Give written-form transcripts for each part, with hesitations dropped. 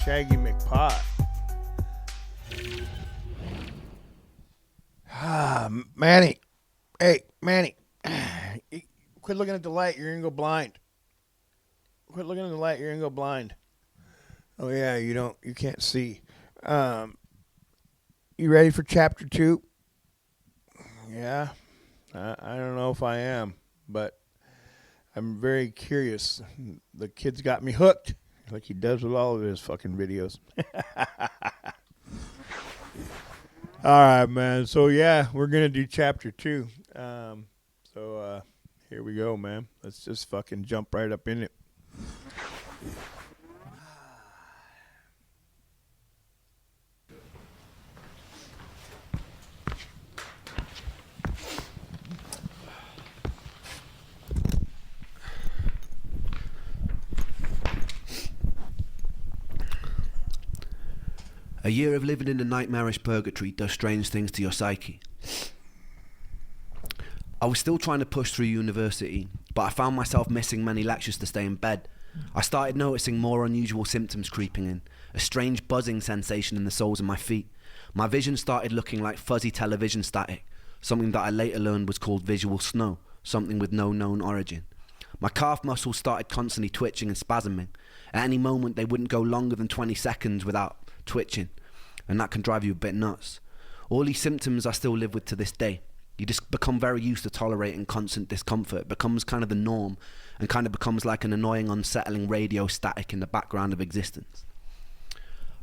Shaggy McPot. Manny. Hey, Manny. Quit looking at the light. You're going to go blind. Quit looking at the light. You're going to go blind. Oh, yeah, you can't see. You ready for chapter 2? Yeah. I don't know if I am, but I'm very curious. The kid's got me hooked, like he does with all of his fucking videos. All right, man. So, yeah, we're going to do chapter 2. Here we go, man. Let's just fucking jump right up in it. A year of living in a nightmarish purgatory does strange things to your psyche. I was still trying to push through university, but I found myself missing many lectures to stay in bed. I started noticing more unusual symptoms creeping in, a strange buzzing sensation in the soles of my feet. My vision started looking like fuzzy television static, something that I later learned was called visual snow, something with no known origin. My calf muscles started constantly twitching and spasming. At any moment they wouldn't go longer than 20 seconds without twitching, and that can drive you a bit nuts. All these symptoms I still live with to this day. You just become very used to tolerating constant discomfort. It becomes kind of the norm and kind of becomes like an annoying, unsettling radio static in the background of existence.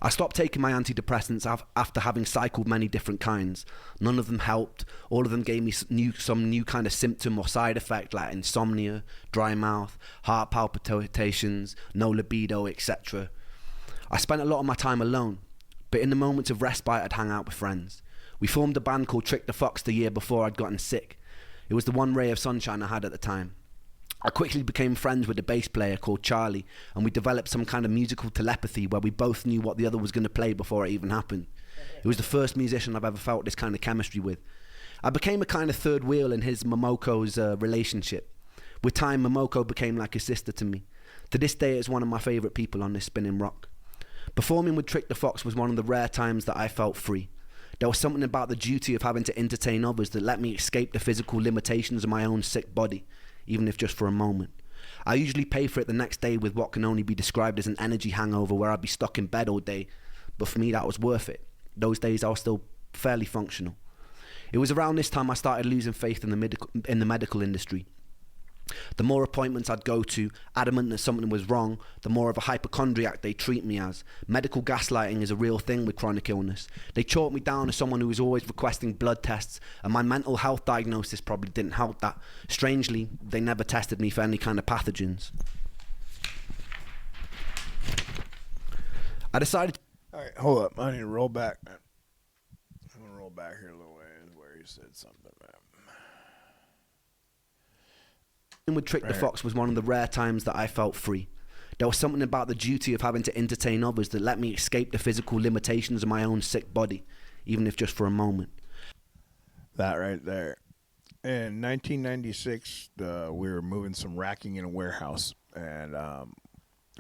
I stopped taking my antidepressants after having cycled many different kinds. None of them helped. All of them gave me some new kind of symptom or side effect like insomnia, dry mouth, heart palpitations, no libido, etc. I spent a lot of my time alone, but in the moments of respite I'd hang out with friends. We formed a band called Trick the Fox the year before I'd gotten sick. It was the one ray of sunshine I had at the time. I quickly became friends with a bass player called Charlie, and we developed some kind of musical telepathy where we both knew what the other was going to play before it even happened. It was the first musician I've ever felt this kind of chemistry with. I became a kind of third wheel in his Momoko's relationship. With time, Momoko became like a sister to me. To this day, it's one of my favourite people on this spinning rock. Performing with Trick the Fox was one of the rare times that I felt free. There was something about the duty of having to entertain others that let me escape the physical limitations of my own sick body, even if just for a moment. I usually pay for it the next day with what can only be described as an energy hangover where I'd be stuck in bed all day, but for me that was worth it. Those days I was still fairly functional. It was around this time I started losing faith in the medical industry. The more appointments I'd go to, adamant that something was wrong, the more of a hypochondriac they treat me as. Medical gaslighting is a real thing with chronic illness. They chalk me down as someone who was always requesting blood tests, and my mental health diagnosis probably didn't help that. Strangely, they never tested me for any kind of pathogens. I decided... All right, hold up. I need to roll back, man. I'm going to roll back here a little ways where he said something, man. With Trick the Fox was one of the rare times that I felt free. There was something about the duty of having to entertain others that let me escape the physical limitations of my own sick body, even if just for a moment. That right there. In 1996, we were moving some racking in a warehouse, and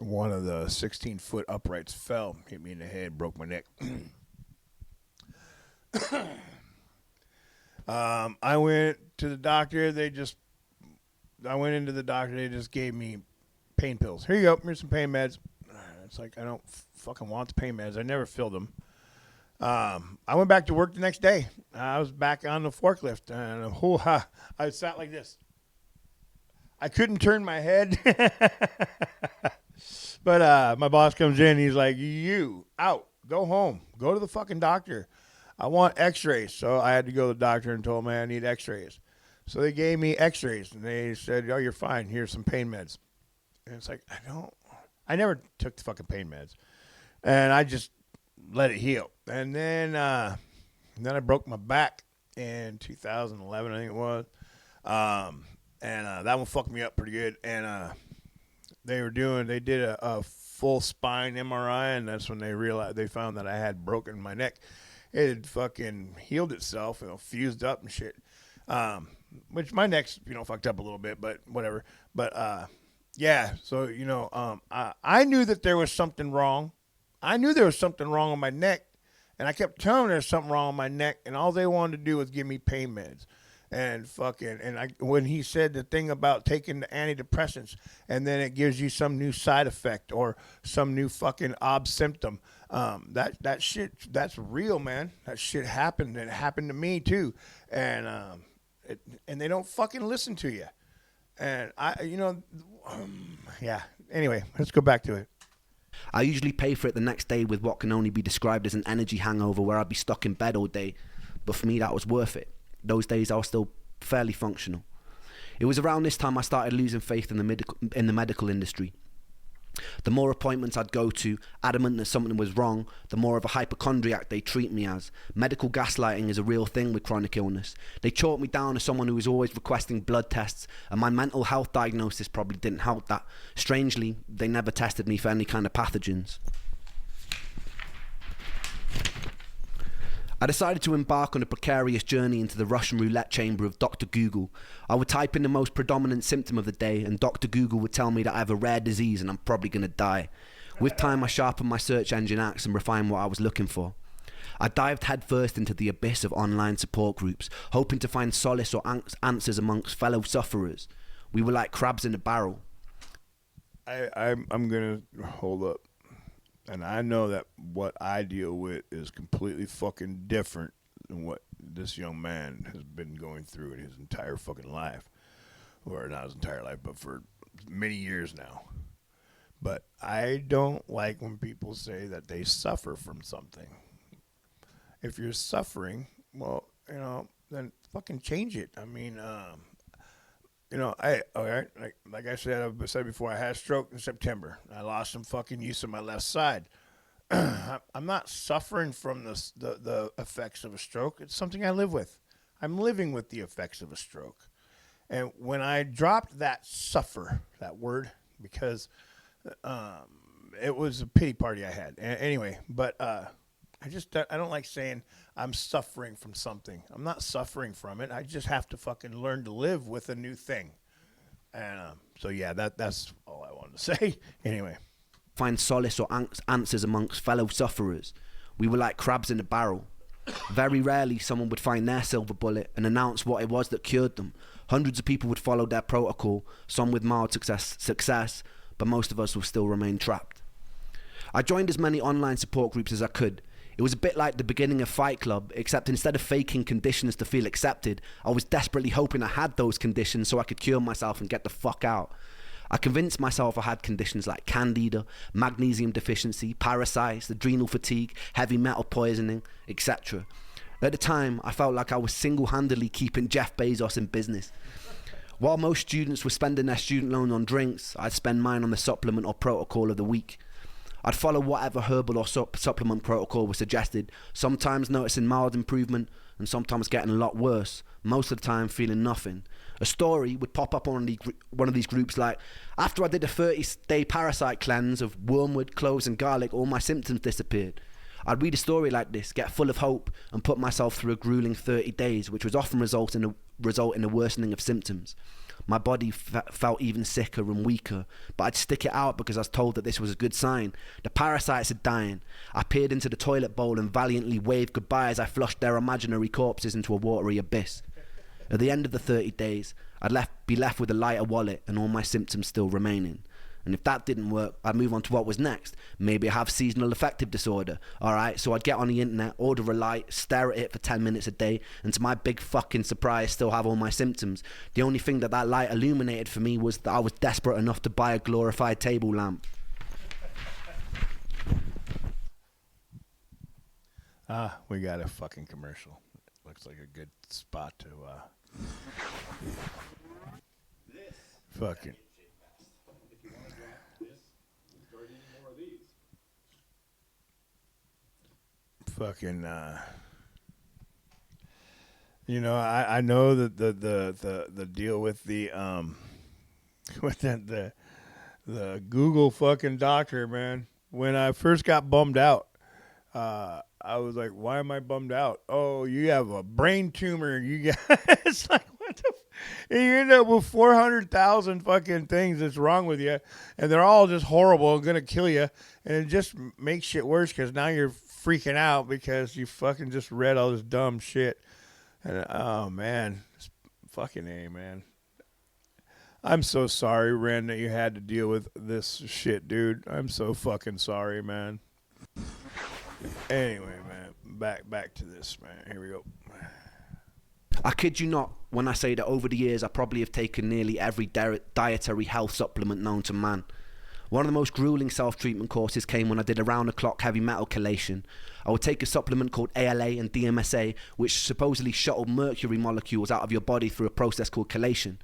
one of the 16-foot uprights fell, hit me in the head, broke my neck. I went to the doctor. I went into the doctor. They just gave me pain pills. Here you go. Here's some pain meds. It's like, I don't fucking want the pain meds. I never filled them. I went back to work the next day. I was back on the forklift, and I sat like this. I couldn't turn my head. But my boss comes in. He's like, you, out. Go home. Go to the fucking doctor. I want x-rays. So I had to go to the doctor and told him I need x-rays. So they gave me x-rays, and they said, oh, you're fine. Here's some pain meds. And it's like, I never took the fucking pain meds. And I just let it heal. And then I broke my back in 2011, I think it was. That one fucked me up pretty good. And they did a full spine MRI, and that's when they found that I had broken my neck. It had fucking healed itself, fused up and shit. Which my neck's, fucked up a little bit, but whatever. But, yeah, so, I knew that there was something wrong. I knew there was something wrong with my neck, and I kept telling them there's something wrong with my neck, and all they wanted to do was give me pain meds. And when he said the thing about taking the antidepressants and then it gives you some new side effect or some new fucking odd symptom, that shit, that's real, man. That shit happened. It happened to me too, and and they don't fucking listen to you. And yeah. Anyway, let's go back to it. I usually pay for it the next day with what can only be described as an energy hangover where I'd be stuck in bed all day. But for me, that was worth it. Those days I was still fairly functional. It was around this time I started losing faith in the medical industry. The more appointments I'd go to, adamant that something was wrong, the more of a hypochondriac they treat me as. Medical gaslighting is a real thing with chronic illness. They chalk me down as someone who was always requesting blood tests, and my mental health diagnosis probably didn't help that. Strangely, they never tested me for any kind of pathogens. I decided to embark on a precarious journey into the Russian roulette chamber of Dr. Google. I would type in the most predominant symptom of the day, and Dr. Google would tell me that I have a rare disease and I'm probably going to die. With time, I sharpened my search engine axe and refined what I was looking for. I dived headfirst into the abyss of online support groups, hoping to find solace or answers amongst fellow sufferers. We were like crabs in a barrel. I'm going to hold up. And I know that what I deal with is completely fucking different than what this young man has been going through in his entire fucking life. Or not his entire life, but for many years now. But I don't like when people say that they suffer from something. If you're suffering, well, then fucking change it. I mean, like I said before, I had a stroke in September. I lost some fucking use of my left side. I'm not suffering from the effects of a stroke. It's something I live with. I'm living with the effects of a stroke. And when I dropped that word, because it was a pity party I had. Anyway, but I don't like saying I'm suffering from something. I'm not suffering from it. I just have to fucking learn to live with a new thing. And so yeah, that's all I wanted to say. Anyway, find solace or answers amongst fellow sufferers. We were like crabs in a barrel. Very rarely someone would find their silver bullet and announce what it was that cured them. Hundreds of people would follow their protocol, some with mild success, but most of us will still remain trapped. I joined as many online support groups as I could. It was a bit like the beginning of Fight Club, except instead of faking conditions to feel accepted, I was desperately hoping I had those conditions so I could cure myself and get the fuck out. I convinced myself I had conditions like candida, magnesium deficiency, parasites, adrenal fatigue, heavy metal poisoning, etc. At the time, I felt like I was single-handedly keeping Jeff Bezos in business. While most students were spending their student loan on drinks, I'd spend mine on the supplement or protocol of the week. I'd follow whatever herbal or supplement protocol was suggested, sometimes noticing mild improvement and sometimes getting a lot worse, most of the time feeling nothing. A story would pop up on one of these groups like, after I did a 30-day parasite cleanse of wormwood, cloves and garlic, all my symptoms disappeared. I'd read a story like this, get full of hope and put myself through a grueling 30 days, which would often result in a worsening of symptoms. My body felt even sicker and weaker, but I'd stick it out because I was told that this was a good sign. The parasites are dying. I peered into the toilet bowl and valiantly waved goodbye as I flushed their imaginary corpses into a watery abyss. At the end of the 30 days, I'd be left with a lighter wallet and all my symptoms still remaining. And if that didn't work, I'd move on to what was next. Maybe I have seasonal affective disorder. Alright, so I'd get on the internet, order a light, stare at it for 10 minutes a day, and to my big fucking surprise, still have all my symptoms. The only thing that light illuminated for me was that I was desperate enough to buy a glorified table lamp. We got a fucking commercial. Looks like a good spot to fucking fucking I know that the deal with the with the Google fucking doctor, man. When I first got bummed out, I was like, why am I bummed out? Oh, you have a brain tumor. You got it's like, what the And you end up with 400,000 fucking things that's wrong with you, and they're all just horrible and gonna kill you, and it just makes shit worse because now you're freaking out because you fucking just read all this dumb shit. And oh man, fucking A, man. I'm so sorry, Ren, that you had to deal with this shit, dude. I'm so fucking sorry, man. Anyway, man, back to this, man. Here we go. I kid you not when I say that over the years I probably have taken nearly every dietary health supplement known to man. One of the most grueling self-treatment courses came when I did around-the-clock heavy metal chelation. I would take a supplement called ALA and DMSA, which supposedly shuttled mercury molecules out of your body through a process called chelation.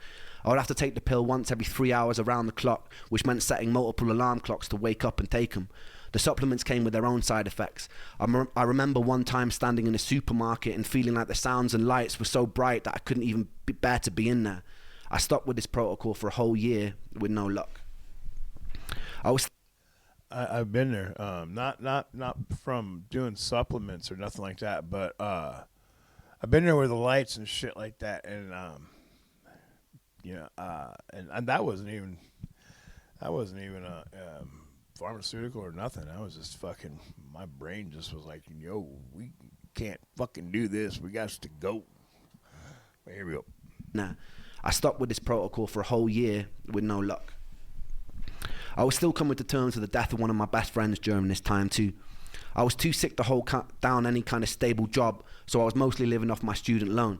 I would have to take the pill once every 3 hours around the clock, which meant setting multiple alarm clocks to wake up and take them. The supplements came with their own side effects. I remember one time standing in a supermarket and feeling like the sounds and lights were so bright that I couldn't even bear to be in there. I stuck with this protocol for a whole year with no luck. I've been there. Not from doing supplements or nothing like that, but I've been there with the lights and shit like that, and and that wasn't even a pharmaceutical or nothing. I was just fucking, my brain just was like, yo, we can't fucking do this. We got to go. But here we go. Nah, I stuck with this protocol for a whole year with no luck. I was still coming to terms with the death of one of my best friends during this time too. I was too sick to hold down any kind of stable job, so I was mostly living off my student loan.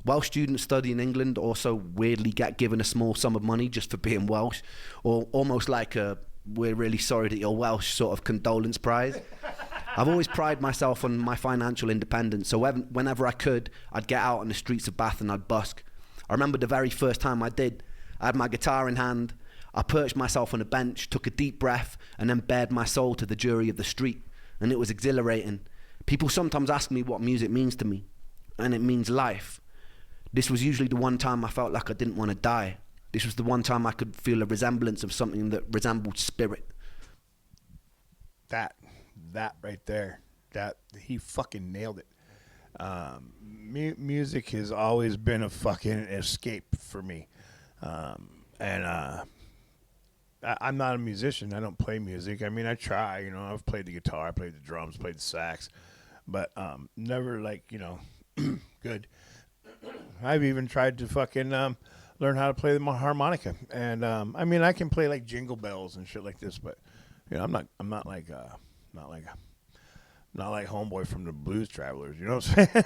Welsh students study in England also weirdly get given a small sum of money just for being Welsh, or almost like a "we're really sorry that you're Welsh" sort of condolence prize. I've always prided myself on my financial independence, so whenever I could, I'd get out on the streets of Bath and I'd busk. I remember the very first time I did. I had my guitar in hand, I perched myself on a bench, took a deep breath, and then bared my soul to the jury of the street, and it was exhilarating. People sometimes ask me what music means to me, and it means life. This was usually the one time I felt like I didn't want to die. This was the one time I could feel a resemblance of something that resembled spirit. That right there, that he fucking nailed it. Music has always been a fucking escape for me, and I'm not a musician. I don't play music. I mean, I try. I've played the guitar, I played the drums, played the sax, but never like good. I've even tried to fucking learn how to play the harmonica, and I mean, I can play like Jingle Bells and shit like this, but I'm not like Homeboy from the Blues Travelers. You know what I'm saying?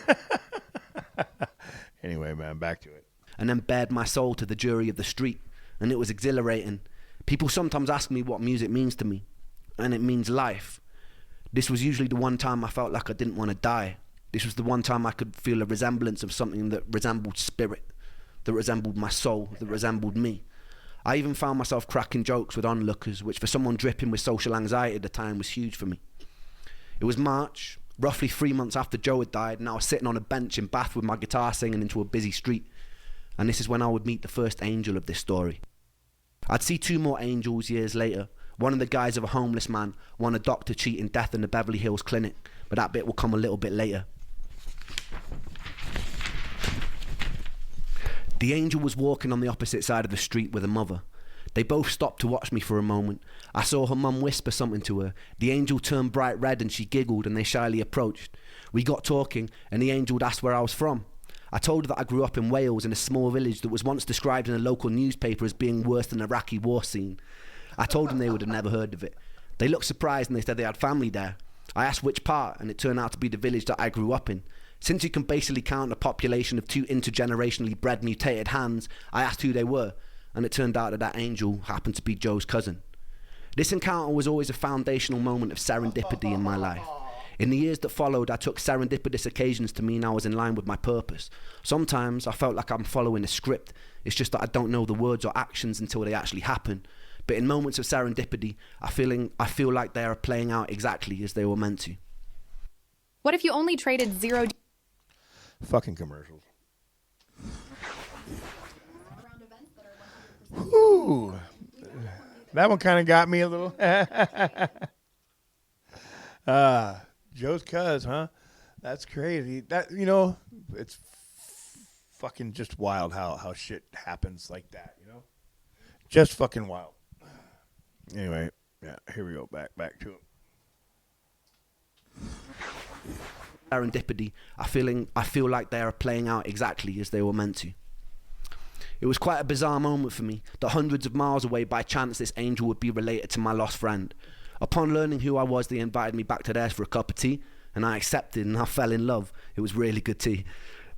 Anyway, man, back to it. And then bared my soul to the jury of the street, and it was exhilarating. People sometimes ask me what music means to me, and it means life. This was usually the one time I felt like I didn't want to die. This was the one time I could feel a resemblance of something that resembled spirit, that resembled my soul, that resembled me. I even found myself cracking jokes with onlookers, which for someone dripping with social anxiety at the time was huge for me. It was March, roughly 3 months after Joe had died, and I was sitting on a bench in Bath with my guitar singing into a busy street. And this is when I would meet the first angel of this story. I'd see 2 more angels years later, one in the guise of a homeless man, one a doctor cheating death in the Beverly Hills clinic, but that bit will come a little bit later. The angel was walking on the opposite side of the street with a mother. They both stopped to watch me for a moment. I saw her mum whisper something to her. The angel turned bright red and she giggled, and they shyly approached. We got talking, and the angel asked where I was from. I told her that I grew up in Wales in a small village that was once described in a local newspaper as being worse than an Iraqi war scene. I told them they would have never heard of it. They looked surprised and they said they had family there. I asked which part, and it turned out to be the village that I grew up in. Since you can basically count a population of 2 intergenerationally bred mutated hands, I asked who they were, and it turned out that angel happened to be Joe's cousin. This encounter was always a foundational moment of serendipity in my life. In the years that followed, I took serendipitous occasions to mean I was in line with my purpose. Sometimes I felt like I'm following a script. It's just that I don't know the words or actions until they actually happen. But in moments of serendipity, I feel like they are playing out exactly as they were meant to. What if you only traded zero... Fucking commercials. Whew. That one kind of got me a little. Joe's cuz, huh? That's crazy. That it's fucking just wild how shit happens like that, you know? Just fucking wild. Anyway, yeah, here we go. Back to it. Serendipity, I feel like they are playing out exactly as they were meant to. It was quite a bizarre moment for me that hundreds of miles away by chance this angel would be related to my lost friend. Upon learning who I was, they invited me back to theirs for a cup of tea, and I accepted and I fell in love. It was really good tea.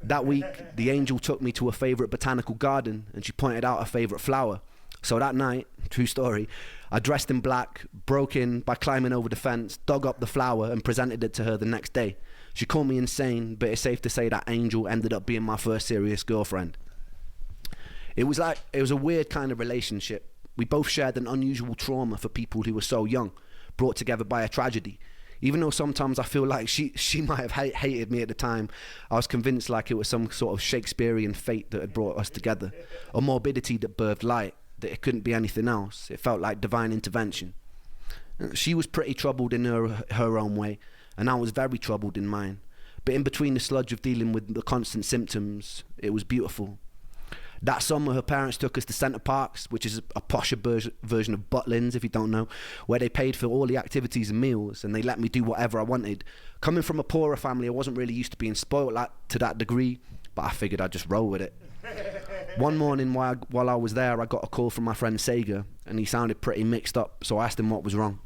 That week, the angel took me to a favourite botanical garden and she pointed out a favourite flower. So that night, true story, I dressed in black, broke in by climbing over the fence, dug up the flower and presented it to her the next day. She called me insane, but it's safe to say that angel ended up being my first serious girlfriend. It was a weird kind of relationship. We both shared an unusual trauma for people who were so young, brought together by a tragedy. Even though sometimes I feel like she might have hated me at the time, I was convinced like it was some sort of Shakespearean fate that had brought us together, a morbidity that birthed light, that it couldn't be anything else. It felt like divine intervention. She was pretty troubled in her own way, and I was very troubled in mine. But in between the sludge of dealing with the constant symptoms, it was beautiful. That summer, her parents took us to Centre Parks, which is a posher version of Butlins, if you don't know, where they paid for all the activities and meals, and they let me do whatever I wanted. Coming from a poorer family, I wasn't really used to being spoiled to that degree, but I figured I'd just roll with it. One morning, while I was there, I got a call from my friend Sega, and he sounded pretty mixed up, so I asked him what was wrong.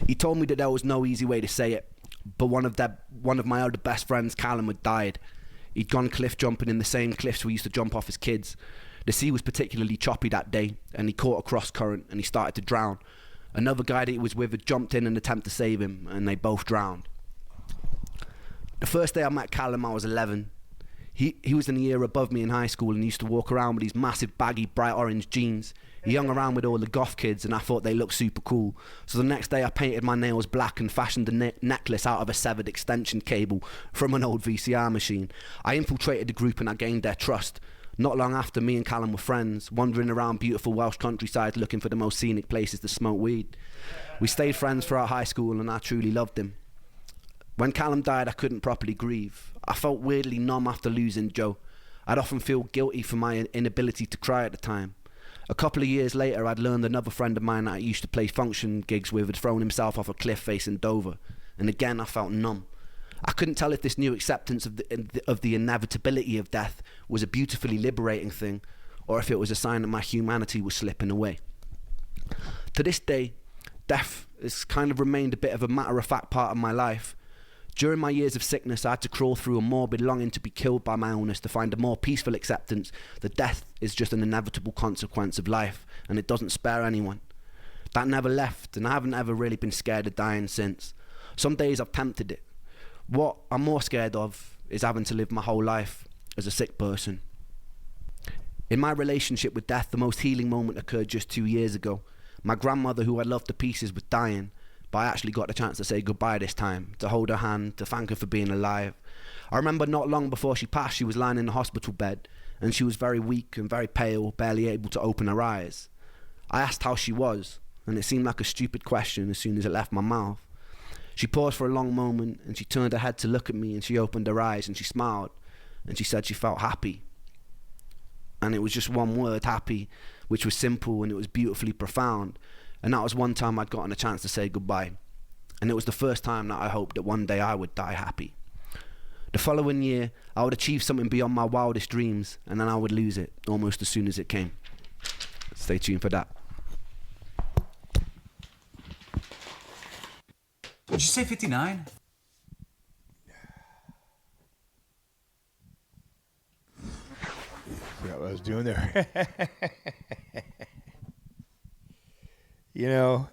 He told me that there was no easy way to say it, but one of my other best friends, Callum, had died. He'd gone cliff jumping in the same cliffs we used to jump off as kids. The sea was particularly choppy that day, and he caught a cross current and he started to drown. Another guy that he was with had jumped in an attempt to save him, and they both drowned. The first day I met Callum, I was 11. He was in a year above me in high school and used to walk around with these massive baggy bright orange jeans. He hung around with all the goth kids and I thought they looked super cool. So the next day I painted my nails black and fashioned a necklace out of a severed extension cable from an old VCR machine. I infiltrated the group and I gained their trust. Not long after, me and Callum were friends, wandering around beautiful Welsh countryside looking for the most scenic places to smoke weed. We stayed friends throughout high school and I truly loved him. When Callum died, I couldn't properly grieve. I felt weirdly numb after losing Joe. I'd often feel guilty for my inability to cry at the time. A couple of years later, I'd learned another friend of mine that I used to play function gigs with had thrown himself off a cliff facing Dover. And again, I felt numb. I couldn't tell if this new acceptance of the inevitability of death was a beautifully liberating thing, or if it was a sign that my humanity was slipping away. To this day, death has kind of remained a bit of a matter-of-fact part of my life. During my years of sickness, I had to crawl through a morbid longing to be killed by my illness to find a more peaceful acceptance that death is just an inevitable consequence of life and it doesn't spare anyone. That never left, and I haven't ever really been scared of dying since. Some days I've tempted it. What I'm more scared of is having to live my whole life as a sick person. In my relationship with death, the most healing moment occurred just 2 years ago. My grandmother, who I loved to pieces, was dying, but I actually got the chance to say goodbye this time, to hold her hand, to thank her for being alive. I remember not long before she passed, she was lying in the hospital bed, and she was very weak and very pale, barely able to open her eyes. I asked how she was, and it seemed like a stupid question as soon as it left my mouth. She paused for a long moment, and she turned her head to look at me, and she opened her eyes, and she smiled, and she said she felt happy. And it was just one word, happy, which was simple, and it was beautifully profound. And that was one time I'd gotten a chance to say goodbye. And it was the first time that I hoped that one day I would die happy. The following year, I would achieve something beyond my wildest dreams, and then I would lose it almost as soon as it came. Stay tuned for that. Did you say 59? Forgot what I was doing there. You know,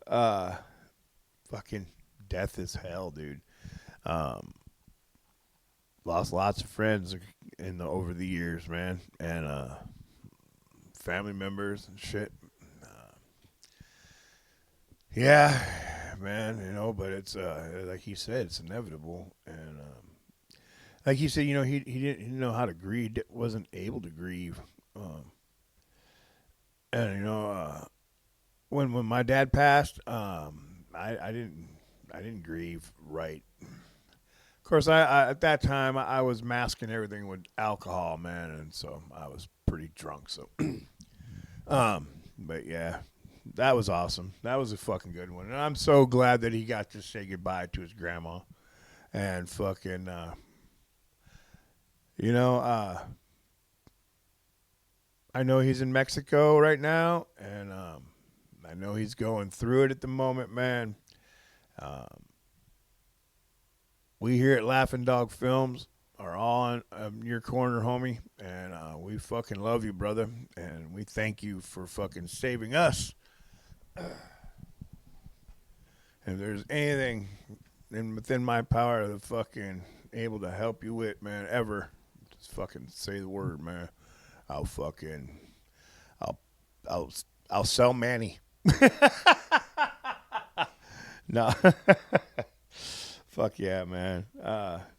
fucking death is hell, dude. Lost lots of friends over the years, man, and family members and shit. Yeah, man, you know, but it's like he said, it's inevitable, and like he said, you know, he didn't know how to grieve, wasn't able to grieve, and you know, when my dad passed, I didn't grieve right. Of course, I at that time I was masking everything with alcohol, man, and so I was pretty drunk. So, but yeah, that was awesome. That was a fucking good one, and I'm so glad that he got to say goodbye to his grandma, and fucking, you know, I know he's in Mexico right now, and I know he's going through it at the moment, man. We here at Laughing Dog Films are all on your corner, homie, and we fucking love you, brother, and we thank you for fucking saving us. If there's anything within my power to fucking able to help you with, man, ever, just fucking say the word, man. I'll sell Manny. No. Fuck yeah, man.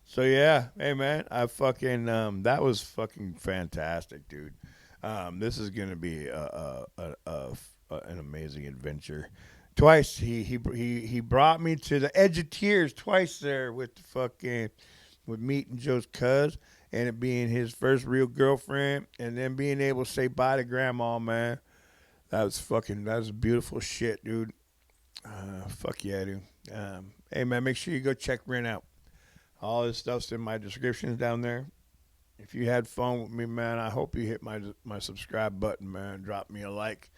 So yeah, hey man, I fucking that was fucking fantastic, dude. This is gonna be an amazing adventure. Twice he brought me to the edge of tears twice there with the fucking with meeting Joe's cuz and it being his first real girlfriend and then being able to say bye to grandma, man. That was beautiful shit, dude. Fuck yeah, dude. Hey, man, make sure you go check Ren out. All this stuff's in my descriptions down there. If you had fun with me, man, I hope you hit my subscribe button, man. Drop me a like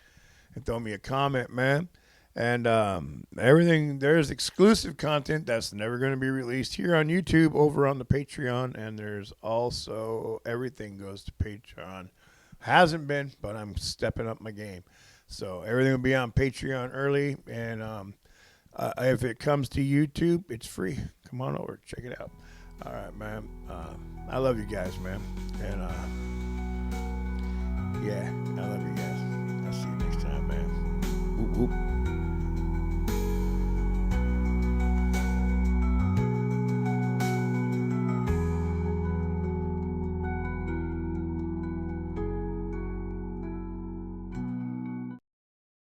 and throw me a comment, man. And everything, there's exclusive content that's never going to be released here on YouTube over on the Patreon. And there's also everything goes to Patreon. Hasn't been, but I'm stepping up my game. So everything will be on Patreon early. And if it comes to YouTube, it's free. Come on over. Check it out. All right, man. I love you guys, man. And yeah, I love you guys. I'll see you next time, man. Whoop, whoop.